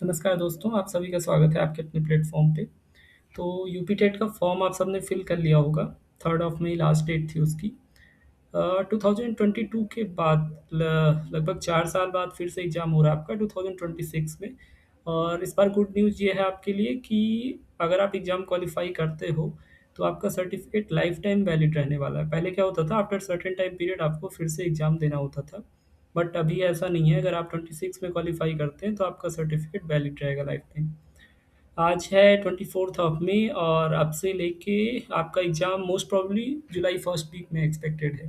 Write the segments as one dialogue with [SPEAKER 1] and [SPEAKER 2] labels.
[SPEAKER 1] नमस्कार दोस्तों, आप सभी का स्वागत है आपके अपने प्लेटफ़ॉर्म पे। तो यूपी टेट का फॉर्म आप सबने फिल कर लिया होगा, 3rd of May last date थी उसकी। 2022 के बाद ल लगभग 4 साल बाद फिर से एग्ज़ाम हो रहा है आपका 2026 में। और इस बार गुड न्यूज़ ये है आपके लिए कि अगर आप एग्ज़ाम क्वालीफ़ाई करते हो, तो आपका सर्टिफ़िकेट लाइफ़ टाइम वैलिड रहने वाला है। पहले क्या होता था, आफ्टर सर्टेन टाइम पीरियड आपको फिर से एग्ज़ाम देना होता था। बट अभी ऐसा नहीं है, अगर आप 26 में क्वालीफ़ाई करते हैं, तो आपका सर्टिफ़िकेट वैलिड रहेगा लाइफ़ टाइम। आज है 24th ऑफ मई और अब से लेके आपका एग्ज़ाम मोस्ट प्रोबेबली जुलाई फर्स्ट वीक में एक्सपेक्टेड है।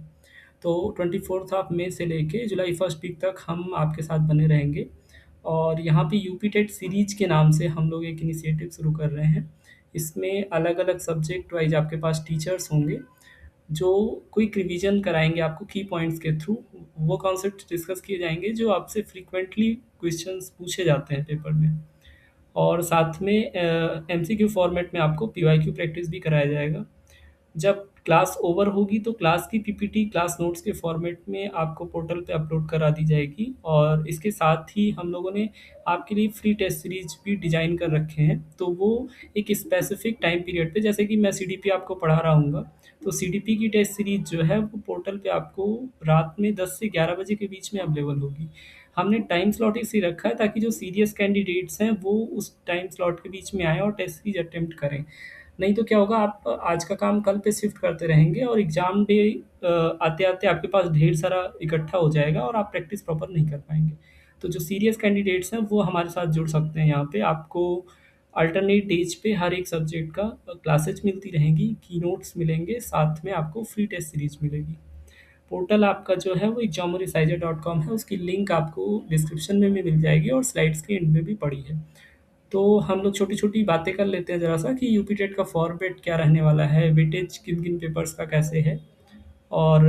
[SPEAKER 1] तो 24th ऑफ मई से लेके जुलाई फर्स्ट वीक तक हम आपके साथ बने रहेंगे। और यहाँ पे यूपी टेट सीरीज़ के नाम से हम लोग एक इनिशिएटिव शुरू कर रहे हैं। इसमें अलग-अलग सब्जेक्ट वाइज़ आपके पास टीचर्स होंगे, जो क्विक रिवीजन कराएँगे आपको की पॉइंट्स के थ्रू। वो कॉन्सेप्ट डिस्कस किए जाएँगे जो आपसे फ्रीक्वेंटली क्वेश्चन्स पूछे जाते हैं पेपर में। और साथ में एमसीक्यू फॉर्मेट में आपको पीवाईक्यू प्रैक्टिस भी कराया जाएगा। जब क्लास ओवर होगी तो क्लास की पीपीटी क्लास नोट्स के फॉर्मेट में आपको पोर्टल पे अपलोड करा दी जाएगी। और इसके साथ ही हम लोगों ने आपके लिए फ्री टेस्ट सीरीज भी डिज़ाइन कर रखे हैं। तो वो एक स्पेसिफिक टाइम पीरियड पे, जैसे कि मैं सीडीपी आपको पढ़ा रहा हूँगा, तो सीडीपी की टेस्ट सीरीज जो है वो पोर्टल पे आपको रात में 10 से 11 बजे के बीच में अवेलेबल होगी। हमने टाइम स्लॉट इसी रखा है ताकि जो सीरियस कैंडिडेट्स हैं वो उस टाइम स्लॉट के बीच में आएँ और टेस्ट सीरीज अटेम्प्ट करें। नहीं तो क्या होगा, आप आज का काम कल पे शिफ्ट करते रहेंगे और एग्ज़ाम डे आते-आते आपके पास ढेर सारा इकट्ठा हो जाएगा और आप प्रैक्टिस प्रॉपर नहीं कर पाएँगे। तो जो सीरियस कैंडिडेट्स हैं वो हमारे साथ जुड़ सकते हैं यहाँ पे। आपको अल्टरनेट डेज़ पे हर एक सब्जेक्ट का क्लासेस मिलती रहेंगी, की-नोट्स मिलेंगे, साथ में आपको फ्री टेस्ट सीरीज़ मिलेगी। पोर्टल आपका जो है वो examrisaija.com है, उसकी लिंक आपको डिस्क्रिप्शन में भी मिल जाएगी और स्लाइड्स के एंड में भी पड़ी है। तो हम लोग छोटी-छोटी बातें कर लेते हैं ज़रा-सा कि यूपी टेट का फॉर्मेट क्या रहने वाला है, वेटेज किन-किन पेपर्स का कैसे है और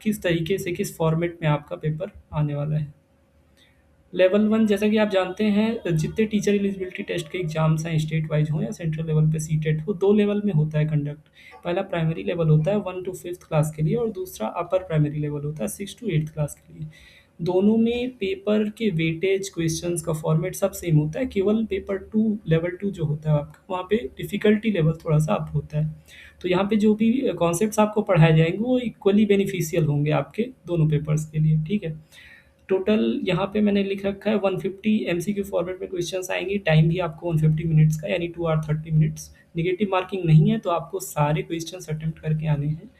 [SPEAKER 1] किस तरीके से किस फॉर्मेट में आपका पेपर आने वाला है। लेवल 1 जैसा कि आप जानते हैं, जितने टीचर एलिजिबिलिटी टेस्ट के एग्ज़ाम्स हैं स्टेट वाइज़ हों या सेंट्रल लेवल पे सीटेट हो, 2 लेवल में होता है कंडक्ट। पहला प्राइमरी लेवल होता है 1 टू 5th क्लास के लिए और दूसरा अपर प्राइमरी लेवल होता है 6 टू 8th क्लास के लिए। दोनों में पेपर के वेटेज, क्वेश्चंस का फॉर्मेट सब सेम होता है, केवल पेपर 2 लेवल 2 जो होता है आपका, वहाँ पे डिफ़िकल्टी लेवल थोड़ा-सा अप होता है। तो यहाँ पे जो भी कॉन्सेप्ट्स आपको पढ़ाए जाएँगे वो इक्वली बेनिफिशियल होंगे आपके दोनों पेपर्स के लिए, ठीक है? टोटल यहाँ पे मैंने लिख रखा है 150 एमसीक्यू फॉर्मेट में क्वेश्चंस आएँगे, टाइम भी आपको 150 मिनट्स का यानी 2 ऑर 30 मिनट्स। नेगेटिव मार्किंग नहीं है, तो आपको सारे क्वेश्चंस अटेम्प्ट करके आने हैं।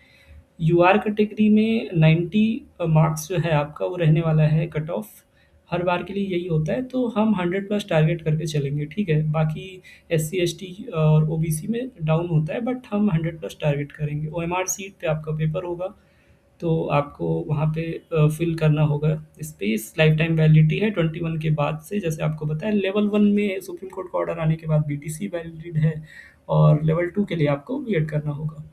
[SPEAKER 1] यूआर कैटेगरी में 90 मार्क्स जो है आपका वो रहने वाला है कट ऑफ। हर बार के लिए यही होता है, तो हम 100 प्लस टारगेट करके चलेंगे, ठीक है? बाकी एससी, एसटी और ओबीसी में डाउन होता है, बट हम 100 प्लस टारगेट करेंगे। ओएमआर सीट पे आपका पेपर होगा, तो आपको वहाँ पे फ़िल करना होगा स्पेस। लाइफ़ टाइम वैलिडिटी है 21 के बाद से, जैसे आपको बताया। लेवल 1 में सुप्रीम कोर्ट का ऑर्डर आने के बाद बीटीसी वैलिड है और लेवल 2 के लिए आपको बीएड करना होगा।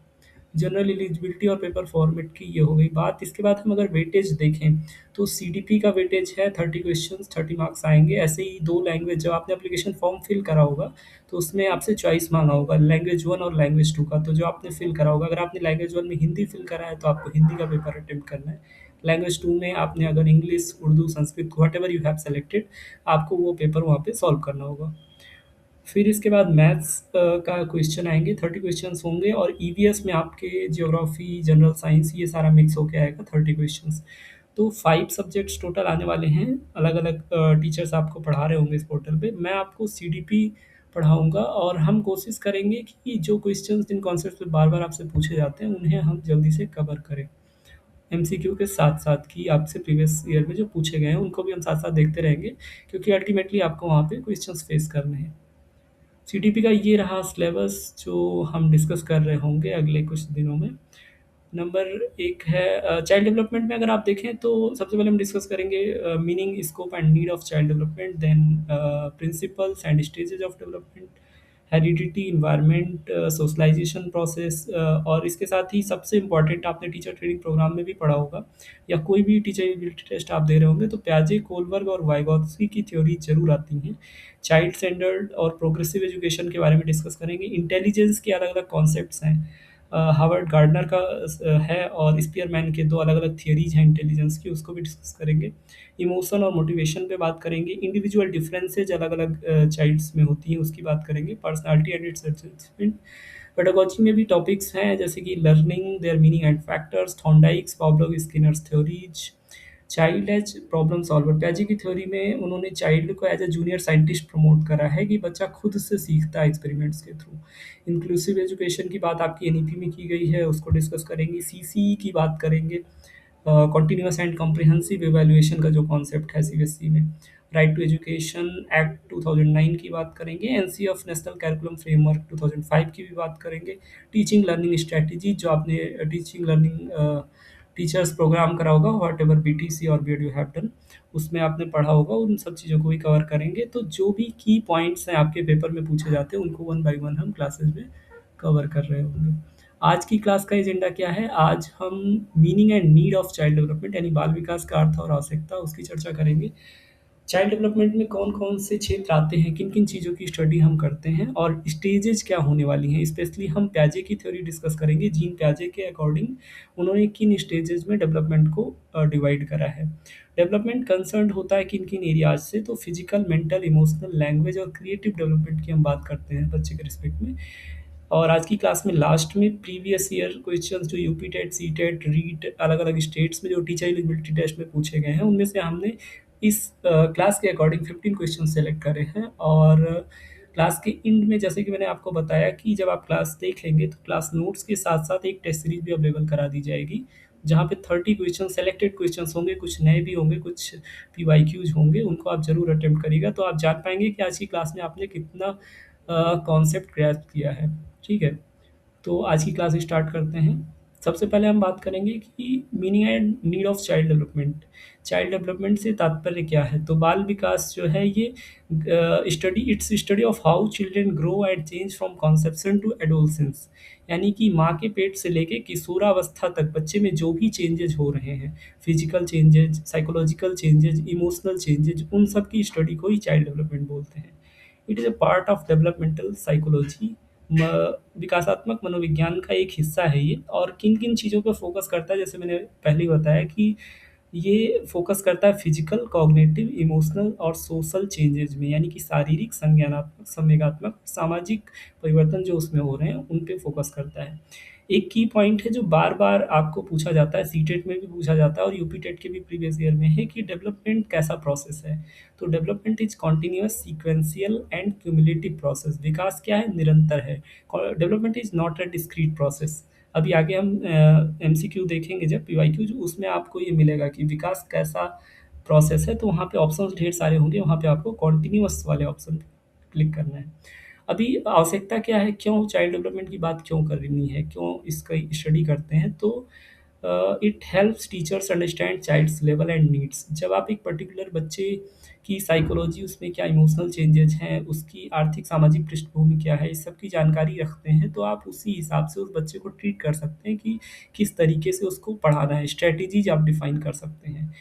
[SPEAKER 1] जनरल एलिजिबिलिटी और पेपर फॉर्मेट की ये हो गई बात। इसके बाद हम अगर वेटेज देखें, तो सीडीपी का वेटेज है 30 क्वेश्चंस, 30 मार्क्स आएँगे। ऐसे ही 2 लैंग्वेज, जब आपने एप्लीकेशन फॉर्म फिल करा होगा, तो उसमें आपसे चॉइस माँगा होगा लैंग्वेज 1 और लैंग्वेज 2 का। तो जो आपने फिल करा होगा, अगर आपने लैंग्वेज 1 में हिंदी फिल करा है, तो आपको हिंदी का पेपर अटेम्प्ट करना है। लैंग्वेज 2 में आपने अगर English, Urdu, Sanskrit whatever you have selected, आपको वो पेपर वहाँ पे सॉल्व करना होगा। फिर इसके बाद मैथ्स का क्वेश्चन आएँगे, 30 क्वेश्चंस होंगे और ईवीएस में आपके ज्योग्राफ़ी, जनरल साइंस ये सारा मिक्स होके आएगा 30 क्वेश्चंस। तो 5 सब्जेक्ट्स टोटल आने वाले हैं, अलग-अलग टीचर्स आपको पढ़ा रहे होंगे इस पोर्टल पे। मैं आपको सीडीपी पढ़ाऊँगा और हम कोशिश करेंगे कि जो क्वेश्चंस जिन कॉन्सेप्ट्स पे बार-बार आपसे पूछे जाते हैं, उन्हें हम जल्दी से कवर करें। एमसीक्यू के साथ-साथ कि आपसे प्रीवियस ईयर में जो पूछे गए हैं, उनको भी हम साथ-साथ देखते रहेंगे, क्योंकि अल्टीमेटली आपको वहाँ पे क्वेश्चंस फेस करने हैं। सीटीपी का ये रहा सिलेबस जो हम डिस्कस कर रहे होंगे अगले कुछ दिनों में। नंबर 1 है चाइल्ड डेवलपमेंट में अगर आप देखें, तो सबसे पहले हम डिस्कस करेंगे meaning, scope and need of child development, then principles and stages of development, heredity, environment, socialisation process, और इसके साथ ही सबसे इम्पोर्टेंट आपने टीचर ट्रेनिंग प्रोग्राम में भी पढ़ा होगा या कोई भी टीचर एबिलिटी टेस्ट आप दे रहे होंगे, तो प्याजे, कोलबर्ग और वाइगोत्स्की की थ्योरी ज़रूर आती हैं। चाइल्ड सेंटर्ड और प्रोग्रेसिव एजुकेशन के बारे में डिस्कस करेंगे। इंटेलिजेंस के अलग-अलग कॉन्सेप्ट्स हैं, हावर्ड गार्डनर का है, और स्पीयरमैन के 2 अलग-अलग थियरीज़ हैं इंटेलिजेंस की, उसको भी डिस्कस करेंगे। इमोशन और मोटिवेशन पे बात करेंगे, इंडिविजुअल डिफरेंसेज़ अलग-अलग चाइल्ड्स में होती हैं, उसकी बात करेंगे, personality and its assessment. Pedagogy में भी टॉपिक्स हैं जैसे कि learning, their meaning and factors, Thorndike's, Pavlov Skinner's theories, child as problem solver. पियाजे की थ्योरी में उन्होंने चाइल्ड को as a junior scientist promote करा है कि बच्चा खुद से सीखता है एक्सपेरिमेंट्स के थ्रू। इंक्लूसिव एजुकेशन की बात आपकी एनईपी में की गई है, उसको डिस्कस करेंगे। सीसीई की बात करेंगे, कॉन्टिन्यूस एंड कॉम्प्रिहेंसिव इवैल्यूएशन का जो कॉन्सेप्ट है सीबीएसई में। राइट टू एजुकेशन एक्ट 2009 की बात करेंगे। एनसीईएफ नेशनल करिकुलम फ्रेमवर्क 2005 की भी बात करेंगे। टीचिंग लर्निंग स्ट्रेटजी, जो आपने टीचिंग लर्निंग टीचर्स प्रोग्राम करा होगा, व्हाट एवर बीटीसी और बीएड यू हैव डन, उसमें आपने पढ़ा होगा, उन सब चीज़ों को भी कवर करेंगे। तो जो भी की पॉइंट्स हैं आपके पेपर में पूछे जाते हैं, उनको वन बाय वन हम क्लासेस में कवर कर रहे होंगे। आज की क्लास का एजेंडा क्या है? आज हम meaning and need of child development, यानी बाल विकास का अर्थ और आवश्यकता, उसकी चर्चा करेंगे। चाइल्ड डेवलपमेंट में कौन-कौन से क्षेत्र आते हैं, किन-किन चीज़ों की स्टडी हम करते हैं और स्टेजेज़ क्या होने वाली हैं। स्पेशली हम पियाजे की थ्योरी डिस्कस करेंगे। जीन पियाजे के अकॉर्डिंग उन्होंने किन स्टेजेज़ में डेवलपमेंट को डिवाइड करा है। डेवलपमेंट कंसर्न्ड होता है किन-किन एरियाज़ से, तो फिजिकल, मेंटल, इमोशनल, लैंग्वेज और क्रिएटिव डेवलपमेंट की हम बात करते हैं बच्चे के रिस्पेक्ट में। और आज की क्लास में लास्ट में प्रीवियस ईयर क्वेश्चंस जो UP TET, C TET, REET, अलग-अलग स्टेट्स में जो टीचर एलिजिबिलिटी टेस्ट में पूछे गए हैं, उनमें से हमने इस क्लास के अकॉर्डिंग 15 क्वेश्चन सेलेक्ट करे हैं। और क्लास के एंड में जैसे कि मैंने आपको बताया कि जब आप क्लास देख लेंगे तो क्लास नोट्स के साथ-साथ एक टेस्ट सीरीज़ भी अवेलेबल करा दी जाएगी, जहाँ पे 30 क्वेश्चन सेलेक्टेड क्वेश्चंस होंगे, कुछ नए भी होंगे, कुछ पीवाईक्यूज़ होंगे, उनको आप ज़रूर अटेम्प्ट करिएगा। तो आप जान पाएँगे कि आज की क्लास में आपने कितना कॉन्सेप्ट ग्रैस्प किया है। ठीक है? तो आज की क्लास स्टार्ट करते हैं। सबसे पहले हम बात करेंगे कि meaning and need of child development. Child development से तात्पर्य क्या है? तो बाल विकास जो है ये study of how children grow and change from conception to adolescence, यानी कि माँ के पेट से लेके किशोरावस्था तक बच्चे में जो भी चेंजेज़ हो रहे हैं, physical changes, psychological changes, emotional changes, उन सब की स्टडी को ही चाइल्ड डेवलपमेंट बोलते हैं। It is a part of developmental psychology, विकासात्मक मनोविज्ञान का एक हिस्सा है ये। और किन किन चीज़ों पे फोकस करता है, जैसे मैंने पहले ही बताया कि ये फोकस करता है फिजिकल, कॉग्निटिव, इमोशनल और सोशल चेंजेज में, यानी कि शारीरिक, संज्ञानात्मक, संवेगात्मक, सामाजिक परिवर्तन जो उसमें हो रहे हैं उन पे फोकस करता है। एक की पॉइंट है जो बार बार आपको पूछा जाता है, सीटेट में भी पूछा जाता है और यूपी टेट के भी प्रीवियस ईयर में है, कि डेवलपमेंट कैसा प्रोसेस है। तो development is continuous, sequential and cumulative process. विकास क्या है? निरंतर है। Development is not a discrete process. अभी आगे हम एमसीक्यू देखेंगे जब पीवाईक्यू, उसमें आपको ये मिलेगा कि विकास कैसा प्रोसेस है, तो वहाँ पे ऑप्शंस ढेर सारे होंगे, वहाँ पे आपको कॉन्टिन्यूअस वाले ऑप्शन क्लिक करना है। अभी आवश्यकता क्या है, क्यों चाइल्ड डेवलपमेंट की बात क्यों करनी है, क्यों इसका स्टडी करते हैं? तो it helps teachers understand child's level and needs. जब आप एक पर्टिकुलर बच्चे की साइकोलॉजी, उसमें क्या इमोशनल चेंजेज हैं, उसकी आर्थिक सामाजिक पृष्ठभूमि क्या है, इस सब की जानकारी रखते हैं, तो आप उसी हिसाब से उस बच्चे को ट्रीट कर सकते हैं कि किस तरीके से उसको पढ़ाना है, स्ट्रेटेजीज आप डिफाइन कर सकते हैं।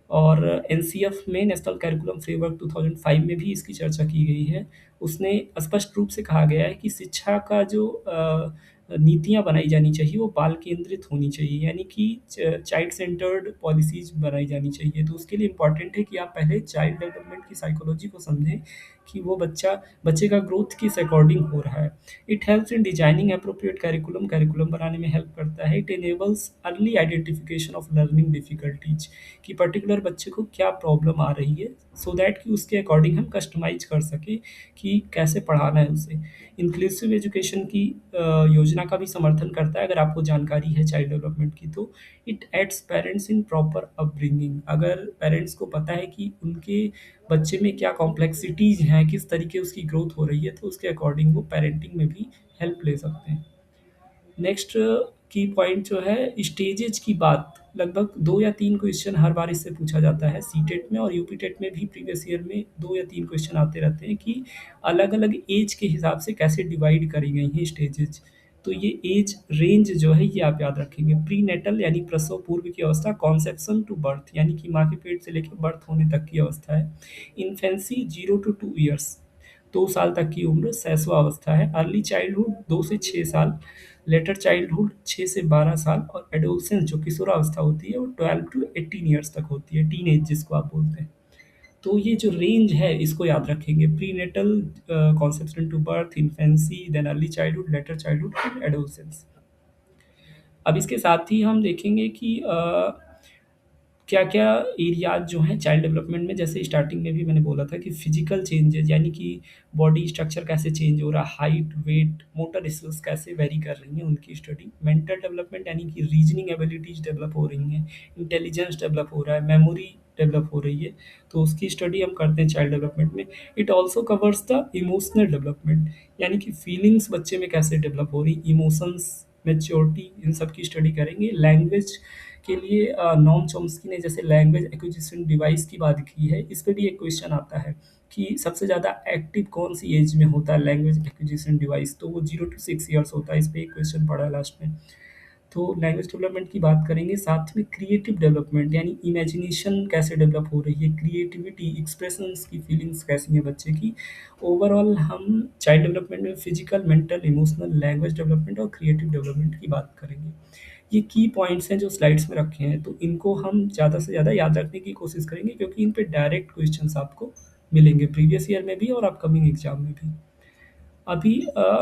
[SPEAKER 1] और एनसीएफ में, नेशनल करिकुलम फ्रेमवर्क 2005 में भी इसकी चर्चा की गई है। उसने स्पष्ट रूप से कहा गया है कि शिक्षा का जो नीतियाँ बनाई जानी चाहिए वो बाल केंद्रित होनी चाहिए, यानी कि चाइल्ड सेंटर्ड पॉलिसीज़ बनाई जानी चाहिए। तो उसके लिए इम्पोर्टेंट है कि आप पहले चाइल्ड डेवलपमेंट की साइकोलॉजी को समझें कि वो बच्चे का ग्रोथ किस अकॉर्डिंग हो रहा है। It helps in designing appropriate curriculum बनाने में हेल्प करता है। It enables early identification of learning difficulties, कि पर्टिकुलर बच्चे को क्या प्रॉब्लम आ रही है, सो दैट कि उसके अकॉर्डिंग हम कस्टमाइज कर सकें कि कैसे पढ़ाना है उसे। इंक्लूसिव एजुकेशन की योजना का भी समर्थन करता है, अगर आपको जानकारी है चाइल्ड डेवलपमेंट की तो। It adds parents in proper upbringing, अगर पेरेंट्स को पता है कि उनके बच्चे में क्या कॉम्प्लेक्सिटीज़ हैं, किस तरीके उसकी ग्रोथ हो रही है, तो उसके अकॉर्डिंग वो पेरेंटिंग में भी हेल्प ले सकते हैं। नेक्स्ट की पॉइंट जो है स्टेजेज की बात, लगभग 2 या 3 क्वेश्चन हर बार इससे पूछा जाता है सीटेट में, और यूपी टेट में भी प्रीवियस ईयर में 2 या 3 क्वेश्चन आते रहते हैं कि अलग-अलग एज के हिसाब से कैसे डिवाइड करी गई हैं स्टेजेज। तो ये एज रेंज जो है ये आप याद रखेंगे। प्रीनेटल यानी प्रसव पूर्व की अवस्था, कॉन्सेप्शन टू बर्थ यानी कि माँ के पेट से लेकर बर्थ होने तक की अवस्था है। इन्फेंसी 0 to 2 ईयर्स, 2 साल तक की उम्र शैशवावस्था है। अर्ली चाइल्डहुड 2 से 6 साल, लेटर चाइल्डहुड 6 से 12 साल और एडोलसेंस जो किशोरावस्था होती है वो 12 टू 18 ईयर्स तक होती है, टीनेज जिसको आप बोलते हैं। तो ये जो रेंज है इसको याद रखेंगे, prenatal conception to birth, infancy, then early childhood, later childhood and adolescence. अब इसके साथ ही हम देखेंगे कि क्या-क्या एरियाज़ जो हैं चाइल्ड डेवलपमेंट में, जैसे स्टार्टिंग में भी मैंने बोला था कि फिजिकल चेंजेज़ यानी कि बॉडी स्ट्रक्चर कैसे चेंज हो रहा है, हाइट, वेट, मोटर स्किल्स कैसे वेरी कर रही हैं उनकी स्टडी। मेंटल डेवलपमेंट यानी कि रीजनिंग एबिलिटीज़ डेवलप हो रही हैं, इंटेलिजेंस डेवलप हो रहा है, मेमोरी डेवलप हो रही है, तो उसकी स्टडी हम करते हैं चाइल्ड डेवलपमेंट में। It also covers the emotional development यानी कि फीलिंग्स बच्चे में कैसे डेवलप हो रही, इमोशंस, मैच्योरिटी, इन सब की स्टडी करेंगे। लैंग्वेज के लिए नॉम चॉम्स्की ने जैसे लैंग्वेज एक्विजिशन डिवाइस की बात की है, इस पे भी एक क्वेश्चन आता है कि सबसे ज़्यादा एक्टिव कौन सी एज में होता है लैंग्वेज एक्विजिशन डिवाइस, तो वो 0 to 6 ईयर्स होता है। इस पे एक क्वेश्चन पड़ा है लास्ट में। तो लैंग्वेज डेवलपमेंट की बात करेंगे, साथ में क्रिएटिव डेवलपमेंट यानी इमेजिनेशन कैसे डेवलप हो रही है, क्रिएटिविटी, एक्सप्रेशंस की फीलिंग्स कैसी हैं बच्चे की। ओवरऑल हम चाइल्ड डेवलपमेंट में physical, mental, emotional, language development और क्रिएटिव डेवलपमेंट की बात करेंगे। ये की पॉइंट्स हैं जो स्लाइड्स में रखे हैं, तो इनको हम ज़्यादा से ज़्यादा याद रखने की कोशिश करेंगे क्योंकि इन पे डायरेक्ट क्वेश्चंस आपको मिलेंगे प्रीवियस ईयर में भी और अपकमिंग एग्जाम में भी। अभी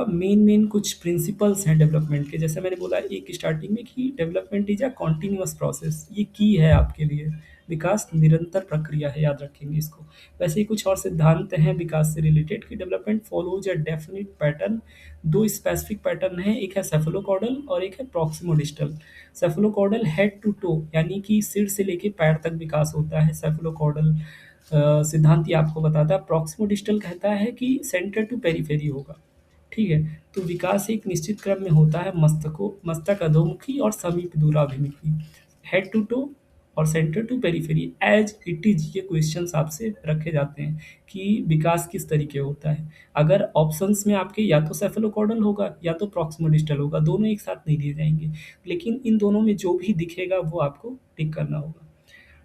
[SPEAKER 1] मेन कुछ प्रिंसिपल्स हैं डेवलपमेंट के, जैसे मैंने बोला एक स्टार्टिंग में कि development is a continuous process, ये की है आपके लिए। विकास निरंतर प्रक्रिया है, याद रखेंगे इसको। वैसे ही कुछ और सिद्धांत हैं विकास से रिलेटेड कि development follows a definite pattern. दो स्पेसिफिक पैटर्न हैं, एक है सेफलोकॉर्डल और एक है प्रॉक्सिमोडिस्टल। सेफलोकॉर्डल हेड टू टो यानी कि सिर से लेके पैर तक विकास होता है, सेफलोकॉर्डल सिद्धांत ये आपको बताता है। प्रॉक्सिमोडिस्टल कहता है कि सेंटर टू पेरिफेरी होगा, ठीक है। तो विकास एक निश्चित क्रम में होता है, मस्तक अधोमुखी और समीप दूराभिमुखी, हेड टू टो और centre to periphery as it is. ये क्वेश्चंस आपसे रखे जाते हैं कि विकास किस तरीके होता है। अगर ऑप्शंस में आपके या तो सेफलोकॉर्डल होगा या तो प्रॉक्सिमोडिस्टल होगा, दोनों एक साथ नहीं दिए जाएंगे, लेकिन इन दोनों में जो भी दिखेगा वो आपको टिक करना होगा।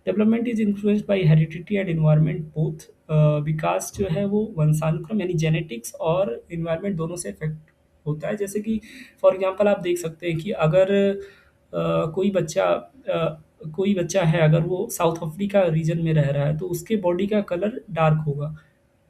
[SPEAKER 1] Development is influenced by heredity and environment both. विकास जो है वो वंशानुक्रम यानी जेनेटिक्स और एनवायरनमेंट दोनों से इफेक्ट होता है। जैसे कि फॉर एग्जांपल आप देख सकते हैं कि अगर कोई बच्चा है, अगर वो साउथ अफ्रीका रीजन में रह रहा है तो उसके बॉडी का कलर डार्क होगा।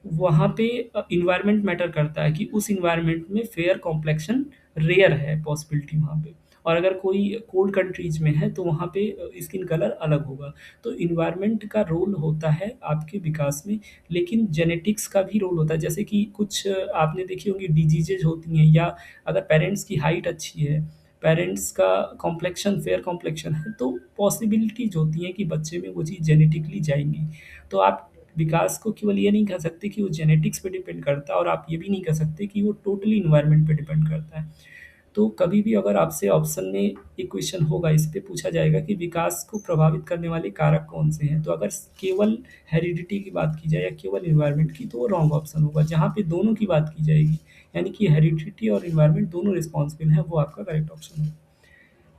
[SPEAKER 1] वहाँ पे इन्वायरमेंट मैटर करता है कि उस इन्वायरमेंट में फेयर कॉम्प्लेक्शन रेयर है, पॉसिबिलिटी वहाँ पे। और अगर कोई कोल्ड कंट्रीज में है तो वहाँ पे स्किन कलर अलग होगा। तो इन्वायरमेंट का रोल होता है आपके विकास में, लेकिन जेनेटिक्स का भी रोल होता है। जैसे कि कुछ आपने देखी होंगी डिजीजेज होती हैं, या अगर पेरेंट्स की हाइट अच्छी है, पेरेंट्स का कॉम्प्लेक्शन फेयर कॉम्प्लेक्शन है, तो पॉसिबिलिटीज होती हैं कि बच्चे में वो चीज़ जेनेटिकली जाएंगी। तो आप विकास को केवल ये नहीं कह सकते कि वो जेनेटिक्स पे डिपेंड करता है, और आप ये भी नहीं कह सकते कि वो टोटली इन्वायरमेंट पे डिपेंड करता है। तो कभी भी अगर आपसे ऑप्शन में एक क्वेश्चन होगा, इस पे पूछा जाएगा कि विकास को प्रभावित करने वाले कारक कौन से हैं, तो अगर केवल हेरिडिटी की बात की जाए या केवल इन्वायरमेंट की, तो वो रॉन्ग ऑप्शन होगा। जहाँ पे दोनों की बात की जाएगी यानी कि हेरिडिटी और इन्वायरमेंट दोनों रिस्पॉन्सिबल हैं, वो आपका करेक्ट ऑप्शन होगा।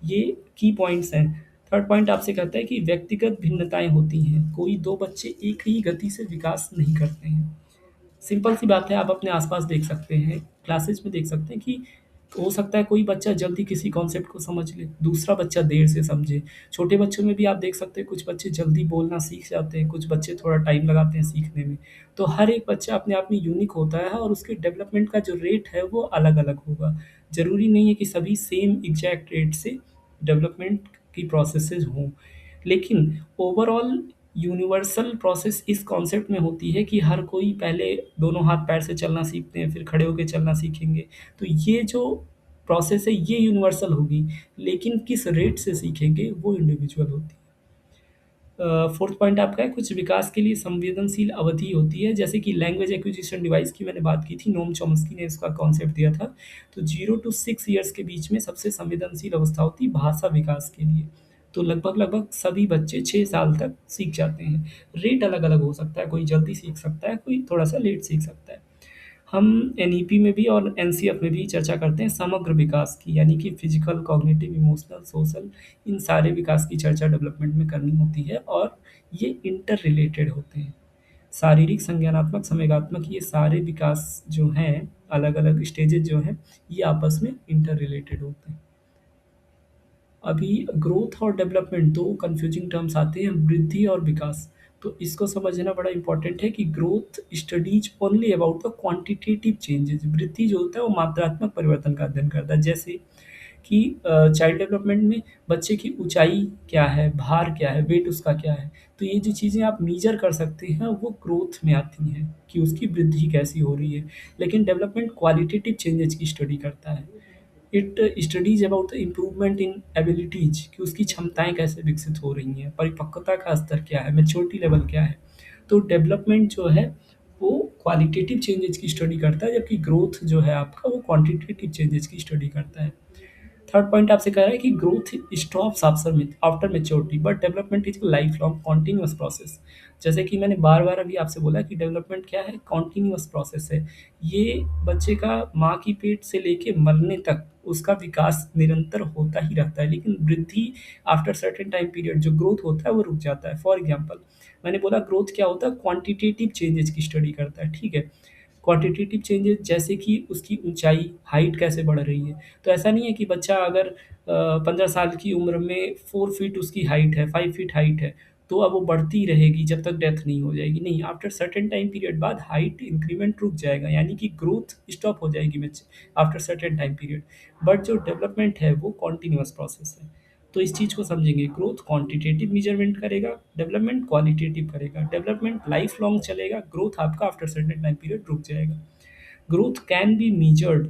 [SPEAKER 1] ये की पॉइंट्स हैं। थर्ड पॉइंट आपसे कहता है कि व्यक्तिगत भिन्नताएं होती हैं, कोई दो बच्चे एक ही गति से विकास नहीं करते हैं। सिंपल सी बात है, आप अपने आसपास देख सकते हैं, क्लासेस में देख सकते हैं कि हो सकता है कोई बच्चा जल्दी किसी कॉन्सेप्ट को समझ ले, दूसरा बच्चा देर से समझे। छोटे बच्चों में भी आप देख सकते हैं, कुछ बच्चे जल्दी बोलना सीख जाते हैं, कुछ बच्चे थोड़ा टाइम लगाते हैं सीखने में। तो हर एक बच्चा अपने आप में यूनिक होता है और उसके डेवलपमेंट का जो रेट है वो अलग-अलग होगा। ज़रूरी नहीं है कि सभी सेम एग्जैक्ट रेट से डेवलपमेंट की प्रोसेसेस हों। लेकिन ओवरऑल यूनिवर्सल प्रोसेस इस कॉन्सेप्ट में होती है कि हर कोई पहले दोनों हाथ पैर से चलना सीखते हैं, फिर खड़े होके चलना सीखेंगे। तो ये जो प्रोसेस है ये यूनिवर्सल होगी, लेकिन किस रेट से सीखेंगे वो इंडिविजुअल होती है। फोर्थ पॉइंट आपका है, कुछ विकास के लिए संवेदनशील अवधि होती है, जैसे कि लैंग्वेज एक्विजिशन डिवाइस की मैंने बात की थी, नोम चॉम्स्की ने इसका कॉन्सेप्ट दिया था। तो 0 to 6 ईयर्स के बीच में सबसे संवेदनशील अवस्था होती है भाषा विकास के लिए। तो लगभग लगभग सभी बच्चे 6 साल तक सीख जाते हैं। रेट अलग अलग हो सकता है, कोई जल्दी सीख सकता है, कोई थोड़ा सा लेट सीख सकता है। हम एनईपी में भी और एनसीएफ में भी चर्चा करते हैं समग्र विकास की, यानी कि फिजिकल, कॉग्निटिव, इमोशनल, सोशल, इन सारे विकास की चर्चा डेवलपमेंट में करनी होती है और ये इंटर रिलेटेड होते हैं। शारीरिक, संज्ञानात्मक, संवेगात्मक ये सारे विकास जो हैं, अलग-अलग स्टेजेज़ जो हैं, ये आपस में इंटर रिलेटेड होते हैं। अभी ग्रोथ और डेवलपमेंट 2 कन्फ्यूजिंग टर्म्स आते हैं, वृद्धि और विकास। तो इसको समझना बड़ा इम्पोर्टेंट है कि growth studies only about the quantitative changes. वृद्धि जो होता है वो मात्रात्मक परिवर्तन का अध्ययन करता है, जैसे कि चाइल्ड डेवलपमेंट में बच्चे की ऊंचाई क्या है, भार क्या है, वेट उसका क्या है। तो ये जो चीज़ें आप मीजर कर सकते हैं वो ग्रोथ में आती हैं कि उसकी वृद्धि कैसी हो रही है। लेकिन डेवलपमेंट क्वालिटेटिव चेंजेस की स्टडी करता है। It studies about the improvement in abilities कि उसकी क्षमताएं कैसे विकसित हो रही हैं, परिपक्वता का स्तर क्या है, मैच्योरिटी लेवल क्या है। तो डेवलपमेंट जो है वो क्वालिटेटिव चेंजेस की स्टडी करता है, जबकि ग्रोथ जो है आपका वो क्वांटिटेटिव चेंजेस की स्टडी करता है। थर्ड पॉइंट आपसे कह रहा है कि growth stops after after maturity but development is life long continuous process. जैसे कि मैंने बार बार अभी आपसे बोला कि डेवलपमेंट क्या है, कॉन्टिन्यूअस प्रोसेस है। ये बच्चे का माँ की पेट से लेके मरने तक उसका विकास निरंतर होता ही रहता है, लेकिन वृद्धि आफ्टर सर्टेन टाइम पीरियड जो ग्रोथ होता है वो रुक जाता है। फॉर एग्जाम्पल मैंने बोला ग्रोथ क्या होता है, क्वांटिटेटिव चेंजेस की स्टडी करता है, ठीक है। क्वांटिटेटिव चेंजेस जैसे कि उसकी ऊंचाई, हाइट कैसे बढ़ रही है। तो ऐसा नहीं है कि बच्चा अगर 15 साल की उम्र में 4 फीट उसकी हाइट है, 5 फीट हाइट है, तो अब वो बढ़ती रहेगी जब तक डेथ नहीं हो जाएगी। नहीं, आफ्टर सर्टेन टाइम पीरियड बाद हाइट इंक्रीमेंट रुक जाएगा, यानी कि ग्रोथ स्टॉप हो जाएगी बच्चे after certain time period. But जो डेवलपमेंट है वो कॉन्टिन्यूअस प्रोसेस है। तो इस चीज़ को समझेंगे, ग्रोथ क्वांटिटेटिव मेजरमेंट करेगा, डेवलपमेंट क्वालिटेटिव करेगा। डेवलपमेंट लाइफ लॉन्ग चलेगा, ग्रोथ आपका आफ्टर सर्टेन टाइम पीरियड रुक जाएगा। Growth can be measured,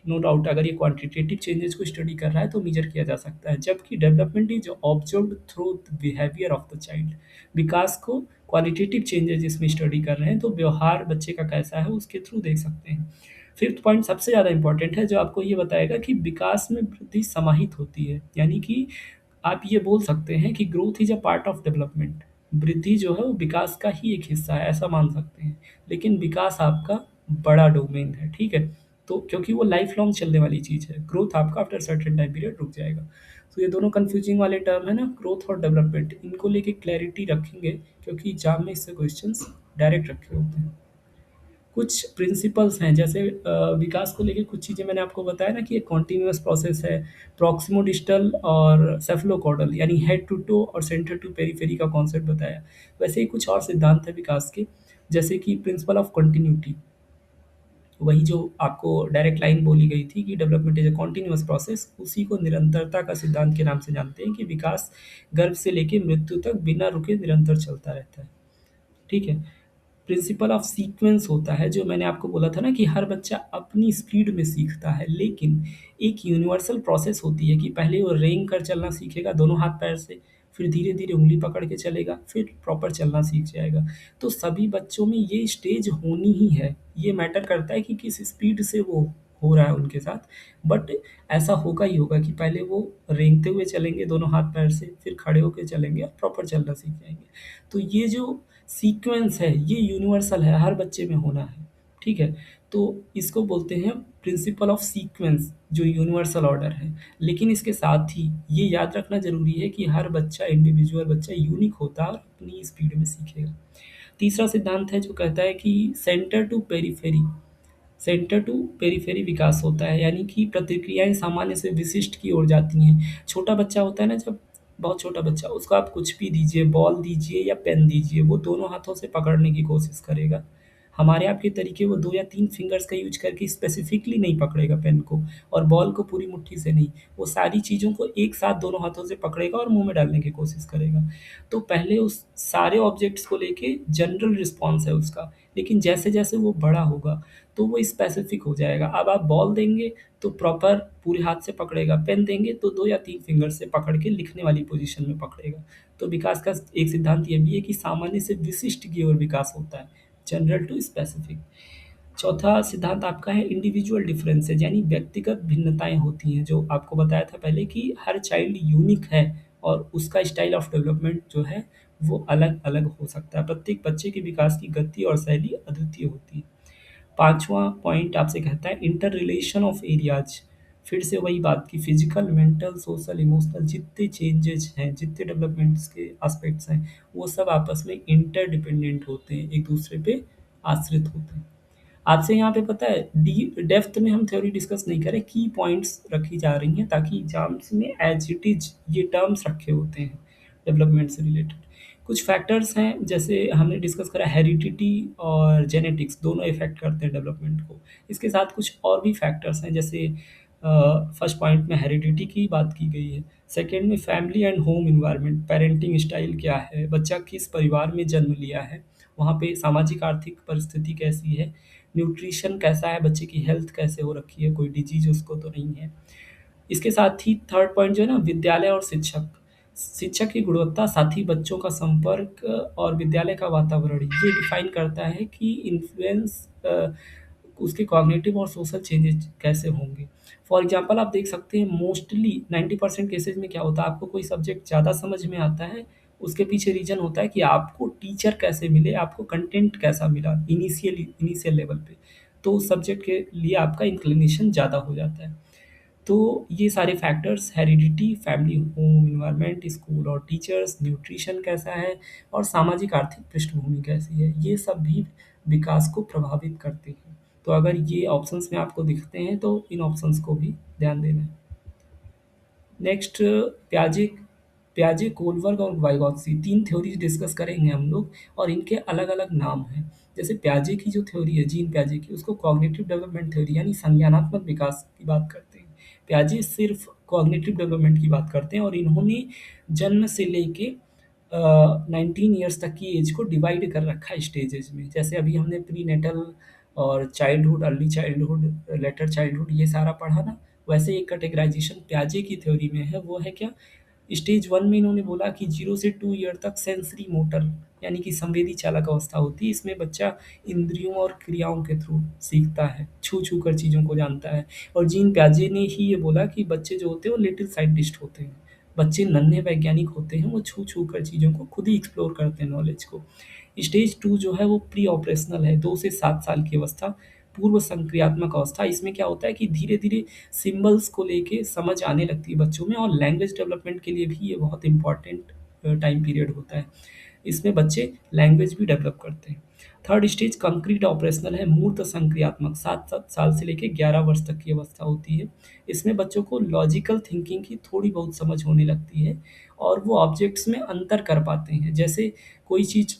[SPEAKER 1] no doubt अगर ये क्वांटिटेटिव चेंजेस को स्टडी कर रहा है तो मीजर किया जा सकता है, जबकि development is observed through the behaviour of the child. विकास को क्वालिटेटिव चेंजेस इसमें स्टडी कर रहे हैं तो व्यवहार बच्चे का कैसा है उसके थ्रू देख सकते हैं। फिफ्थ पॉइंट सबसे ज़्यादा इंपॉर्टेंट है, जो आपको ये बताएगा कि विकास में वृद्धि समाहित होती है, यानी कि आप ये बोल सकते हैं कि growth is a part of development. वृद्धि जो है वो विकास का ही एक हिस्सा है, ऐसा मान सकते हैं। लेकिन विकास आपका बड़ा डोमेन है, ठीक है। तो क्योंकि वो लाइफ लॉन्ग चलने वाली चीज़ है, ग्रोथ आपका आफ्टर सर्टेन टाइम पीरियड रुक जाएगा। तो ये दोनों कंफ्यूजिंग वाले टर्म है ना, ग्रोथ और डेवलपमेंट, इनको लेके क्लैरिटी रखेंगे, क्योंकि एग्जाम में इससे क्वेश्चंस डायरेक्ट रखे होते हैं। कुछ प्रिंसिपल्स हैं, जैसे विकास को लेके कुछ चीज़ें मैंने आपको बताया ना कि एक कॉन्टिन्यूअस प्रोसेस है। प्रॉक्सिमोडिस्टल और सेफलोकॉर्डल, यानी हेड टू टो और सेंटर टू पेरिफेरी का कॉन्सेप्ट बताया। वैसे ही कुछ और सिद्धांत है विकास के, जैसे कि प्रिंसिपल ऑफ कंटिन्यूटी, वही जो आपको डायरेक्ट लाइन बोली गई थी कि development is a continuous process, उसी को निरंतरता का सिद्धांत के नाम से जानते हैं, कि विकास गर्भ से लेके मृत्यु तक बिना रुके निरंतर चलता रहता है, ठीक है। प्रिंसिपल ऑफ सीक्वेंस होता है, जो मैंने आपको बोला था ना कि हर बच्चा अपनी स्पीड में सीखता है, लेकिन एक यूनिवर्सल प्रोसेस होती है कि पहले वो रेंग कर चलना सीखेगा दोनों हाथ पैर से, फिर धीरे धीरे उंगली पकड़ के चलेगा, फिर प्रॉपर चलना सीख जाएगा। तो सभी बच्चों में ये स्टेज होनी ही है। ये मैटर करता है कि किस स्पीड से वो हो रहा है उनके साथ, बट ऐसा होगा ही होगा कि पहले वो रेंगते हुए चलेंगे दोनों हाथ पैर से, फिर खड़े होकर चलेंगे और प्रॉपर चलना सीख जाएंगे। तो ये जो सीक्वेंस है ये यूनिवर्सल है, हर बच्चे में होना है, ठीक है। तो इसको बोलते हैं प्रिंसिपल ऑफ सीक्वेंस, जो यूनिवर्सल ऑर्डर है। लेकिन इसके साथ ही ये याद रखना जरूरी है कि हर बच्चा, इंडिविजुअल बच्चा यूनिक होता है और अपनी स्पीड में सीखेगा। तीसरा सिद्धांत है जो कहता है कि centre to periphery, centre to periphery विकास होता है, यानी कि प्रतिक्रियाएं सामान्य से विशिष्ट की ओर जाती हैं। छोटा बच्चा होता है ना, जब बहुत छोटा बच्चा, उसको आप कुछ भी दीजिए, बॉल दीजिए या पेन दीजिए, वो दोनों हाथों से पकड़ने की कोशिश करेगा। हमारे आपके तरीके वो 2 या 3 फिंगर्स का यूज करके स्पेसिफिकली नहीं पकड़ेगा पेन को, और बॉल को पूरी मुट्ठी से नहीं। वो सारी चीज़ों को एक साथ दोनों हाथों से पकड़ेगा और मुंह में डालने की कोशिश करेगा। तो पहले उस सारे ऑब्जेक्ट्स को लेके जनरल रिस्पॉन्स है उसका, लेकिन जैसे जैसे वो बड़ा होगा तो वो स्पेसिफिक हो जाएगा। अब आप बॉल देंगे तो प्रॉपर पूरे हाथ से पकड़ेगा, पेन देंगे तो 2 या 3 फिंगर से पकड़ के लिखने वाली पोजीशन में पकड़ेगा। तो विकास का एक सिद्धांत ये भी है कि सामान्य से विशिष्ट की ओर विकास होता है, जनरल टू स्पेसिफिक। चौथा सिद्धांत आपका है इंडिविजुअल डिफरेंसेज, यानी व्यक्तिगत भिन्नताएं होती हैं, जो आपको बताया था पहले कि हर चाइल्ड यूनिक है और उसका स्टाइल ऑफ डेवलपमेंट जो है वो अलग अलग हो सकता है। प्रत्येक बच्चे के विकास की गति और शैली अद्वितीय होती है। पांचवा पॉइंट आपसे कहता है इंटर रिलेशन ऑफ एरियाज, फिर से वही बात कि फिज़िकल, मेंटल, सोशल, इमोशनल जितने चेंजेज़ हैं, जितने डेवलपमेंट्स के एस्पेक्ट्स हैं, वो सब आपस में इंटरडिपेंडेंट होते हैं, एक दूसरे पे आश्रित होते हैं। आपसे यहाँ पे पता है डी डेप्थ में हम थ्योरी डिस्कस नहीं करें, की पॉइंट्स रखी जा रही हैं ताकि एग्ज़ाम्स में एज़ इट इज़ ये टर्म्स रखे होते हैं डेवलपमेंट से रिलेटेड। कुछ फैक्टर्स हैं जैसे हमने डिस्कस करा हेरिडिटी और जेनेटिक्स दोनों इफ़ेक्ट करते हैं डेवलपमेंट को। इसके साथ कुछ और भी फैक्टर्स हैं जैसे फर्स्ट पॉइंट में हेरिडिटी की बात की गई है। सेकंड में family and home environment, parenting style क्या है, बच्चा किस परिवार में जन्म लिया है, वहाँ पे सामाजिक आर्थिक परिस्थिति कैसी है, न्यूट्रिशन कैसा है, बच्चे की हेल्थ कैसे हो रखी है, कोई डिजीज़ उसको तो नहीं है। इसके साथ ही थर्ड पॉइंट जो है ना विद्यालय और शिक्षक। शिक्षक की गुणवत्ता, साथ ही बच्चों का संपर्क और विद्यालय का वातावरण ये डिफाइन करता है कि इन्फ्लुएंस उसके कॉग्निटिव और सोशल चेंजेस कैसे होंगे। फॉर एग्ज़ाम्पल आप देख सकते हैं मोस्टली 90% केसेज़ में क्या होता है आपको कोई सब्जेक्ट ज़्यादा समझ में आता है, उसके पीछे रीज़न होता है कि आपको टीचर कैसे मिले, आपको कंटेंट कैसा मिला इनिशियल लेवल पे। तो उस सब्जेक्ट के लिए आपका इंक्लिनेशन ज़्यादा हो जाता है। तो ये सारे factors heredity, family, home environment, school और टीचर्स, न्यूट्रिशन कैसा है और सामाजिक आर्थिक पृष्ठभूमि कैसी है, ये सब भी विकास को प्रभावित करते हैं। तो अगर ये ऑप्शंस में आपको दिखते हैं तो इन ऑप्शंस को भी ध्यान देना है। नेक्स्ट प्याजे प्याजे कोलबर्ग और वाइगॉत्स्की 3 थ्योरीज डिस्कस करेंगे हम लोग और इनके अलग-अलग नाम हैं। जैसे प्याजे की जो थ्योरी है जीन प्याजे की उसको कॉग्निटिव डेवलपमेंट थ्योरी यानी संज्ञानात्मक विकास की बात करते हैं। प्याजे सिर्फ कॉग्निटिव डेवलपमेंट की बात करते हैं और इन्होंने जन्म से लेके 19 ईयर्स तक की एज को डिवाइड कर रखा है स्टेजेस में। जैसे अभी हमने प्रीनेटल और childhood, early childhood, later childhood ये सारा पढ़ा ना, वैसे एक कैटेगराइजेशन प्याजे की थ्योरी में है, वो है क्या? स्टेज 1 में इन्होंने बोला कि 0 से 2 ईयर तक सेंसरी मोटर यानी कि संवेदी चालक अवस्था होती है। इसमें बच्चा इंद्रियों और क्रियाओं के थ्रू सीखता है, छू-छू कर चीज़ों को जानता है। और जीन प्याजे ने ही ये बोला कि बच्चे जो होते हैं वो लिटिल साइंटिस्ट होते हैं। बच्चे नन्हे वैज्ञानिक होते हैं, वो छू-छू कर चीज़ों को खुद ही एक्सप्लोर करते हैं नॉलेज को। स्टेज 2 जो है वो प्री ऑपरेशनल है, 2 से 7 साल की अवस्था, पूर्व संक्रियात्मक अवस्था। इसमें क्या होता है कि धीरे-धीरे सिंबल्स को लेके समझ आने लगती है बच्चों में और लैंग्वेज डेवलपमेंट के लिए भी ये बहुत इम्पोर्टेंट टाइम पीरियड होता है। इसमें बच्चे लैंग्वेज भी डेवलप करते हैं। थर्ड स्टेज कंक्रीट ऑपरेशनल है, मूर्त संक्रियात्मक 7-7 साल से लेके 11 वर्ष तक की अवस्था होती है। इसमें बच्चों को लॉजिकल थिंकिंग की थोड़ी बहुत समझ होने लगती है और वो ऑब्जेक्ट्स में अंतर कर पाते हैं। जैसे कोई चीज़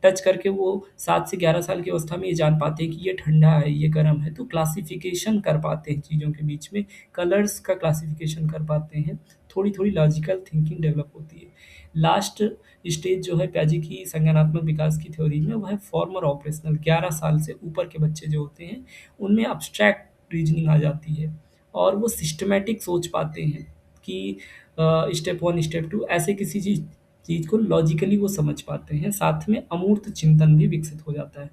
[SPEAKER 1] टच करके वो 7 से 11 साल की अवस्था में ये जान पाते हैं कि ये ठंडा है, ये गर्म है, तो क्लासिफ़िकेशन कर पाते हैं चीज़ों के बीच में, कलर्स का क्लासिफ़िकेशन कर पाते हैं, थोड़ी-थोड़ी लॉजिकल थिंकिंग डेवलप होती है। लास्ट स्टेज जो है प्याजे की संज्ञानात्मक विकास की थ्योरी में, वो है फॉर्मर ऑपरेशनल। 11 साल से ऊपर के बच्चे जो होते हैं, उनमें अब्स्ट्रैक्ट रीज़निंग आ जाती है और वो सिस्टमैटिक सोच पाते हैं कि स्टेप 1, स्टेप 2 ऐसे किसी चीज़ चीज़ को लॉजिकली वो समझ पाते हैं, साथ में अमूर्त चिंतन भी विकसित हो जाता है।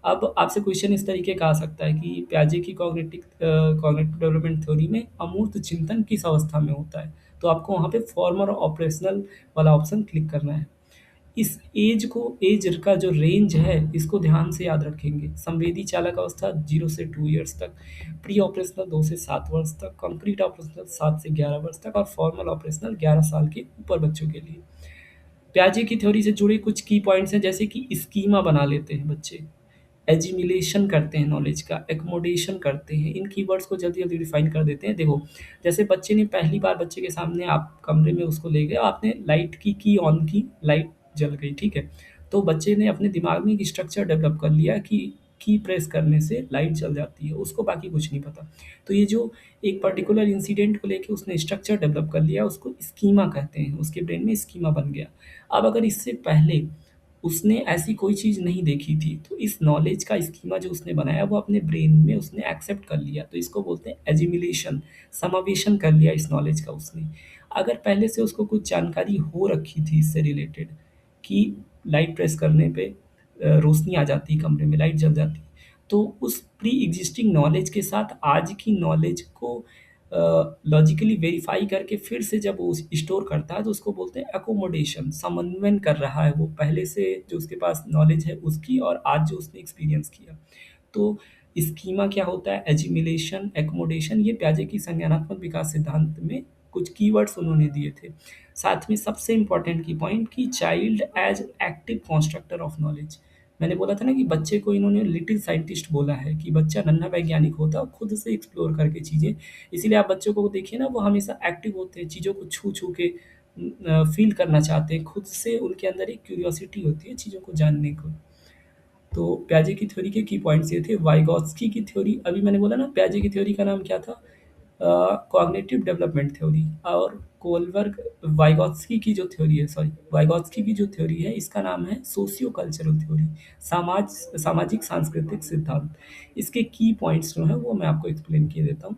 [SPEAKER 1] अब आपसे क्वेश्चन इस तरीके का आ सकता है कि प्याजे की कॉग्निटिव डेवलपमेंट थ्योरी में अमूर्त चिंतन किस अवस्था में होता है? तो आपको वहाँ पे फॉर्मर ऑपरेशनल वाला ऑप्शन क्लिक करना है। इस एज का जो रेंज है, इसको ध्यान से याद रखेंगे। संवेदी चालक अवस्था 0 से 2 इयर्स तक, प्री ऑपरेशनल 2 से 7 वर्ष तक, कंक्रीट ऑपरेशनल 7 से 11 वर्ष तक और फॉर्मल ऑपरेशनल 11 साल के ऊपर बच्चों के लिए। प्याजे की थ्योरी से जुड़े कुछ की पॉइंट्स हैं जैसे कि स्कीमा बना लेते हैं बच्चे, एजिमिलेशन करते हैं नॉलेज का, एक्कोमोडेशन करते हैं। इन कीवर्ड्स को जल्दी-जल्दी डिफाइन कर देते हैं। देखो, जैसे बच्चे ने पहली बार बच्चे के सामने आप कमरे में उसको ले गए, आपने लाइट की ऑन की, लाइट जल गई, ठीक है? तो बच्चे ने अपने दिमाग में एक स्ट्रक्चर डेवलप कर लिया कि की प्रेस करने से लाइट जल जाती है, उसको बाकी कुछ नहीं पता। तो ये जो एक पर्टिकुलर इंसिडेंट को लेके उसने स्ट्रक्चर डेवलप कर लिया, उसको स्कीमा कहते हैं, उसके ब्रेन में स्कीमा बन गया। अब अगर इससे पहले उसने ऐसी कोई चीज़ नहीं देखी थी, तो इस नॉलेज का स्कीमा जो उसने बनाया वो अपने ब्रेन में उसने एक्सेप्ट कर लिया, तो इसको बोलते हैं एजिमिलेशन, समावेशन कर लिया इस नॉलेज का उसने। अगर पहले से उसको कुछ जानकारी हो रखी थी इससे रिलेटेड कि लाइट प्रेस करने पे रोशनी आ जाती है कमरे में, लाइट जल जाती है, तो उस प्री एग्जिस्टिंग नॉलेज के साथ आज की नॉलेज को लॉजिकली वेरीफाई करके फिर से जब वो स्टोर करता है तो उसको बोलते हैं अकोमोडेशन, समन्वयन कर रहा है वो पहले से जो उसके पास नॉलेज है उसकी और आज जो उसने एक्सपीरियंस किया। तो स्कीमा क्या होता है, एजिमिलेशन, एकोमोडेशन, ये पियाजे की संज्ञानात्मक विकास सिद्धांत में कुछ कीवर्ड्स उन्होंने दिए थे। साथ में सबसे इम्पोर्टेंट की पॉइंट कि child as active constructor of knowledge. मैंने बोला था ना कि बच्चे को इन्होंने लिटिल साइंटिस्ट बोला है, कि बच्चा नन्हा वैज्ञानिक होता है और खुद से एक्सप्लोर करके चीज़ें, इसीलिए आप बच्चों को देखिए ना, वो हमेशा एक्टिव होते हैं, चीज़ों को छू छू के फील करना चाहते हैं, खुद से उनके अंदर एक क्यूरियोसिटी होती है चीज़ों को जानने को। तो पियाजे की थ्योरी के की पॉइंट्स ये थे। वाइगॉत्स्की की थ्योरी, अभी मैंने बोला ना पियाजे की थ्योरी का नाम क्या था, कॉग्निटिव डेवलपमेंट थ्योरी। और कोलबर्ग वाइगॉत्स्की की जो थ्योरी है, सॉरी, वाइगॉत्स्की की जो थ्योरी है इसका नाम है सोशियो कल्चरल थ्योरी, समाज सामाजिक सांस्कृतिक सिद्धांत। इसके की पॉइंट्स जो हैं वो मैं आपको एक्सप्लेन किए देता हूँ।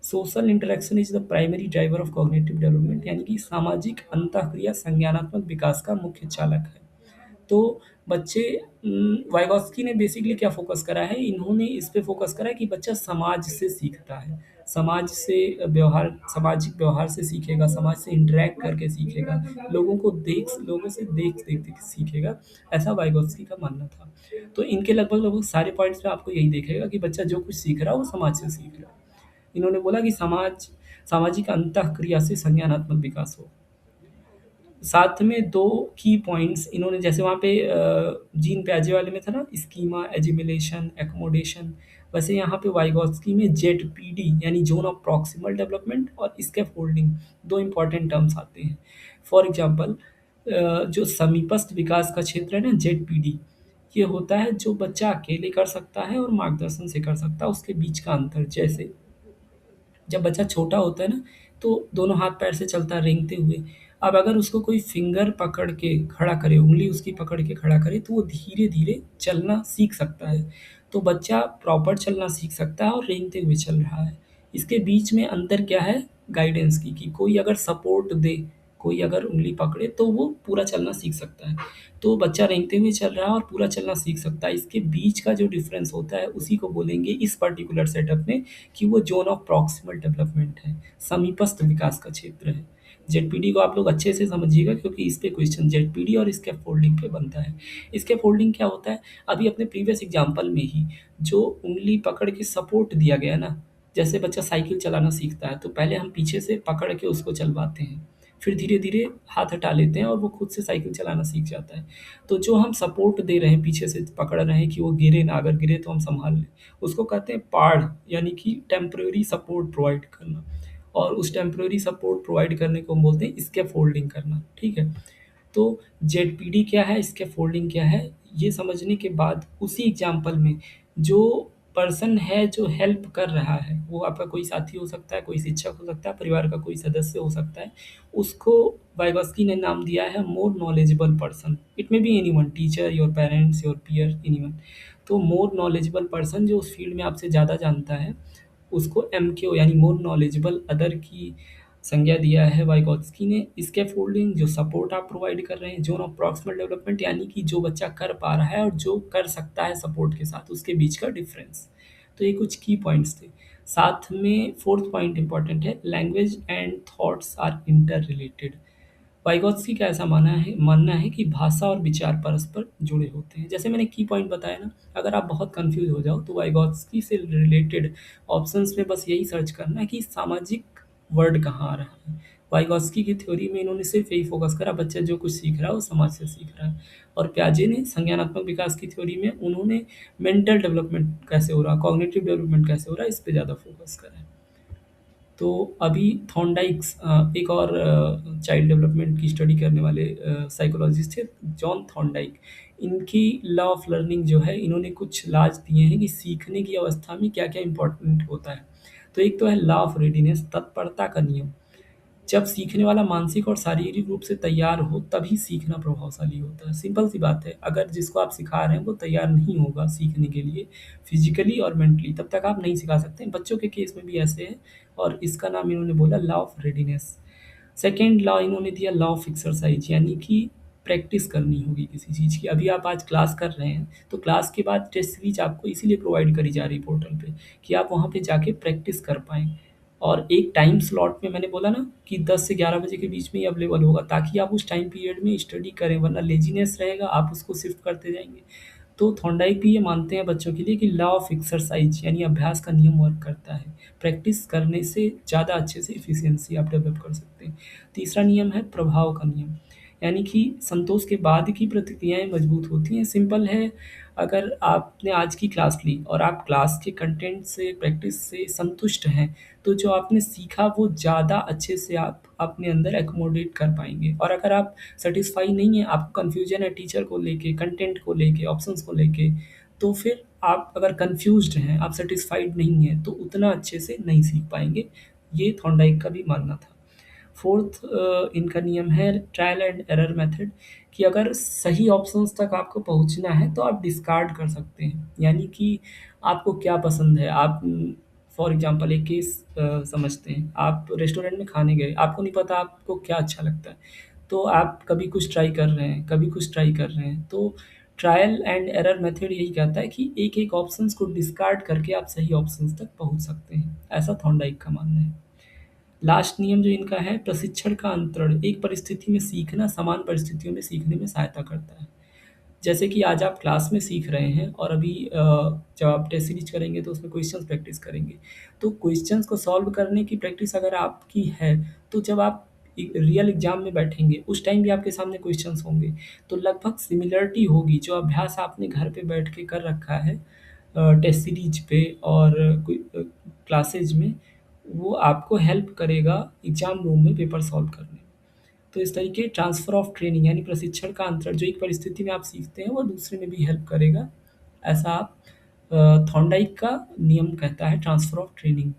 [SPEAKER 1] Social interaction is the primary driver of cognitive development, यानी कि सामाजिक अंतःक्रिया संज्ञानात्मक विकास का मुख्य चालक है। तो बच्चे, वाइगॉत्स्की ने बेसिकली क्या फ़ोकस करा है, इन्होंने इस पे फ़ोकस करा है कि बच्चा समाज से सीखता है। समाज से व्यवहार, सामाजिक व्यवहार से सीखेगा, समाज से इंटरैक्ट करके सीखेगा, लोगों से देख-देख के सीखेगा, ऐसा वाइगॉत्स्की का मानना था। तो इनके लगभग-लगभग सारे पॉइंट्स में आपको यही दिखेगा कि बच्चा जो कुछ सीख रहा है, वो समाज से सीख रहा है। इन्होंने बोला कि सामाजिक अंतःक्रिया से संज्ञानात्मक विकास हो। साथ में 2 की पॉइंट्स इन्होंने, जैसे वहाँ पे जीन पियाजे वाले में था ना स्कीमा, एजिमिलेशन, एक्कोमोडेशन, वैसे यहाँ पे वाइगॉत्स्की में जेडपीडी यानी ज़ोन ऑफ प्रॉक्सिमल डेवलपमेंट और स्कैफोल्डिंग 2 इम्पोर्टेंट टर्म्स आते हैं। फॉर एग्ज़ाम्पल, जो समीपस्थ विकास का क्षेत्र है ना जेडपीडी, ये होता है जो बच्चा अकेले कर सकता है और मार्गदर्शन से कर सकता है, उसके बीच का अंतर। जैसे जब बच्चा छोटा होता है ना, तो दोनों हाथ पैर से चलता है रेंगते हुए। अब अगर उसको कोई फिंगर पकड़ के खड़ा करे, उँगली उसकी पकड़ के खड़ा करे, तो वो धीरे-धीरे चलना सीख सकता है। तो बच्चा प्रॉपर चलना सीख सकता है और रेंगते हुए चल रहा है। इसके बीच में अंतर क्या है? गाइडेंस की, कि कोई अगर सपोर्ट दे, कोई अगर उँगली पकड़े, तो वो पूरा चलना सीख सकता है। तो बच्चा रेंगते हुए चल रहा है और पूरा चलना सीख सकता है। इसके बीच का जो डिफ़रेंस होता है, उसी को बोलेंगे इस पर्टिकुलर सेटअप में कि वो ज़ोन ऑफ प्रॉक्सिमल डेवलपमेंट है, समीपस्थ विकास का क्षेत्र है। जेडपीडी को आप लोग अच्छे से समझिएगा, क्योंकि इस पे क्वेश्चन जेडपीडी और स्कैफोल्डिंग पे बनता है। स्कैफोल्डिंग क्या होता है? अभी अपने प्रीवियस एग्ज़ाम्पल में ही जो उँगली पकड़ के सपोर्ट दिया गया ना, जैसे बच्चा साइकिल चलाना सीखता है, तो पहले हम पीछे से पकड़ के उसको चलवाते हैं, फिर धीरे-धीरे हाथ हटा लेते हैं और वो खुद से साइकिल चलाना सीख जाता है। तो जो हम सपोर्ट दे रहे हैं, पीछे से पकड़ रहे हैं कि वो गिरे ना, अगर गिरे तो हम सँभाल लें, उसको कहते हैं पाड़, यानी कि टेम्परेरी सपोर्ट प्रोवाइड करना। और उस टेम्परेरी सपोर्ट प्रोवाइड करने को हम बोलते हैं स्कैफोल्डिंग करना, ठीक है? तो जेडपीडी क्या है, स्कैफोल्डिंग क्या है, ये समझने के बाद उसी एग्ज़ाम्पल में जो पर्सन है जो हेल्प कर रहा है, वो आपका कोई साथी हो सकता है, कोई शिक्षक हो सकता है, परिवार का कोई सदस्य हो सकता है, उसको वाइगॉस्की ने नाम दिया है more knowledgeable person. It may be anyone, teacher, your parents, your peer, anyone. तो मोर नॉलेजेबल पर्सन, जो उस फील्ड में आपसे ज़्यादा जानता है, उसको एमक्यू यानी मोर नॉलेजेबल अदर की संज्ञा दिया है वाइगॉत्स्की ने। स्कैफोल्डिंग, जो सपोर्ट आप प्रोवाइड कर रहे हैं, ज़ोन ऑफ प्रॉक्सिमल डेवलपमेंट, यानी कि जो बच्चा कर पा रहा है और जो कर सकता है सपोर्ट के साथ, उसके बीच का डिफरेंस। तो ये कुछ की पॉइंट्स थे। साथ में 4th पॉइंट इम्पोर्टेंट है, language and thoughts are interrelated. Vygotsky का ऐसा मानना है कि भाषा और विचार परस्पर जुड़े होते हैं। जैसे मैंने की पॉइंट बताया ना, अगर आप बहुत कन्फ्यूज़ हो जाओ, तो वाइगॉत्स्की से रिलेटेड ऑप्शंस में बस यही सर्च करना है कि सामाजिक वर्ड कहाँ आ रहा है। वाइगॉत्स्की की थ्योरी में इन्होंने सिर्फ़ यही फ़ोकस करा, बच्चा जो कुछ सीख रहा है वो समाज से सीख रहा है। और पियाजे ने संज्ञानात्मक विकास की थ्योरी में उन्होंने मेंटल डेवलपमेंट कैसे हो रहा है, कॉग्निटिव डेवलपमेंट कैसे हो रहा है, इस पे ज़्यादा फ़ोकस करा है। तो अभी थॉर्नडाइक्स एक और चाइल्ड डेवलपमेंट की स्टडी करने वाले साइकोलॉजिस्ट थे, जॉन थॉर्नडाइक। इनकी लॉ ऑफ लर्निंग जो है, इन्होंने कुछ लॉज दिए हैं कि सीखने की अवस्था में क्या-क्या इम्पोर्टेंट होता है। तो एक तो है लॉ ऑफ रेडीनेस, तत्परता का नियम। जब सीखने वाला मानसिक और शारीरिक रूप से तैयार हो, तभी सीखना प्रभावशाली होता है। सिंपल सी बात है, अगर जिसको आप सिखा रहे हैं वो तैयार नहीं होगा सीखने के लिए फिजिकली और मेंटली, तब तक आप नहीं सिखा सकते। बच्चों के केस में भी ऐसे है, और इसका नाम इन्होंने बोला law of readiness. Second law इन्होंने दिया लॉ ऑफ एक्सरसाइज, यानी कि प्रैक्टिस करनी होगी किसी चीज़ की। अभी आप आज क्लास कर रहे हैं, तो क्लास के बाद टेस्ट सीरीज आपको इसीलिए प्रोवाइड करी जा रही है पोर्टल पे, कि आप वहाँ पे जाके प्रैक्टिस कर पाएँ। और एक टाइम स्लॉट में मैंने बोला ना कि 10 से 11 बजे के बीच में ही अवेलेबल होगा, ताकि आप उस टाइम पीरियड में स्टडी करें, वरना लेज़ीनेस रहेगा, आप उसको शिफ्ट करते जाएँगे। तो थॉर्नडाइक भी ये मानते हैं बच्चों के लिए कि लॉ ऑफ एक्सरसाइज यानी अभ्यास का नियम वर्क करता है। प्रैक्टिस करने से ज़्यादा अच्छे से एफिशिएंसी आप डेवलप कर सकते हैं। तीसरा नियम है प्रभाव का नियम, यानी कि संतोष के बाद की प्रतिक्रियाएँ मजबूत होती हैं। सिंपल है, अगर आपने आज की क्लास ली और आप क्लास के कंटेंट से, प्रैक्टिस से संतुष्ट हैं, तो जो आपने सीखा वो ज़्यादा अच्छे से आप अपने अंदर एक्कोमोडेट कर पाएँगे। और अगर आप सैटिस्फाई नहीं है, आपको कन्फ्यूजन है टीचर को लेके, कंटेंट को लेके, ऑप्शंस को लेके, तो फिर आप अगर कन्फ्यूज़्ड हैं, आप सैटिस्फाइड नहीं हैं, तो उतना अच्छे से नहीं सीख पाएँगे। ये थॉर्नडाइक का भी मानना था। फोर्थ इनका नियम है ट्रायल एंड एरर मेथड, कि अगर सही ऑप्शंस तक आपको पहुँचना है, तो आप डिस्कार्ड कर सकते हैं। यानी कि आपको क्या पसंद है, आप फॉर एग्ज़ाम्पल एक केस समझते हैं। आप रेस्टोरेंट में खाने गए, आपको नहीं पता आपको क्या अच्छा लगता है, तो आप कभी कुछ ट्राई कर रहे हैं, कभी कुछ ट्राई कर रहे हैं। तो ट्रायल एंड एरर मेथड यही कहता है कि एक-एक ऑप्शंस को डिस्कार्ड करके आप सही ऑप्शंस तक पहुँच सकते हैं। ऐसा थॉर्नडाइक का मानना है। लास्ट नियम जो इनका है, प्रशिक्षण का अंतरण, एक परिस्थिति में सीखना समान परिस्थितियों में सीखने में सहायता करता है। जैसे कि आज आप क्लास में सीख रहे हैं और अभी जब आप टेस्ट सीरीज करेंगे तो उसमें क्वेश्चंस प्रैक्टिस करेंगे। तो क्वेश्चंस को सॉल्व करने की प्रैक्टिस अगर आपकी है, तो जब आप रियल एग्जाम में बैठेंगे उस टाइम भी आपके सामने क्वेश्चंस होंगे। तो लगभग सिमिलरिटी होगी, जो अभ्यास आपने घर पे बैठ के कर रखा है टेस्ट सीरीज पे और कोई क्लासेज में, वो आपको हेल्प करेगा एग्जाम रूम में पेपर सॉल्व करने में। तो इस तरीके ट्रांसफ़र ऑफ ट्रेनिंग यानी प्रशिक्षण का अंतरण, जो एक परिस्थिति में आप सीखते हैं, वो दूसरे में भी हेल्प करेगा। ऐसा आप थॉर्नडाइक का नियम कहता है ट्रांसफ़र ऑफ ट्रेनिंग।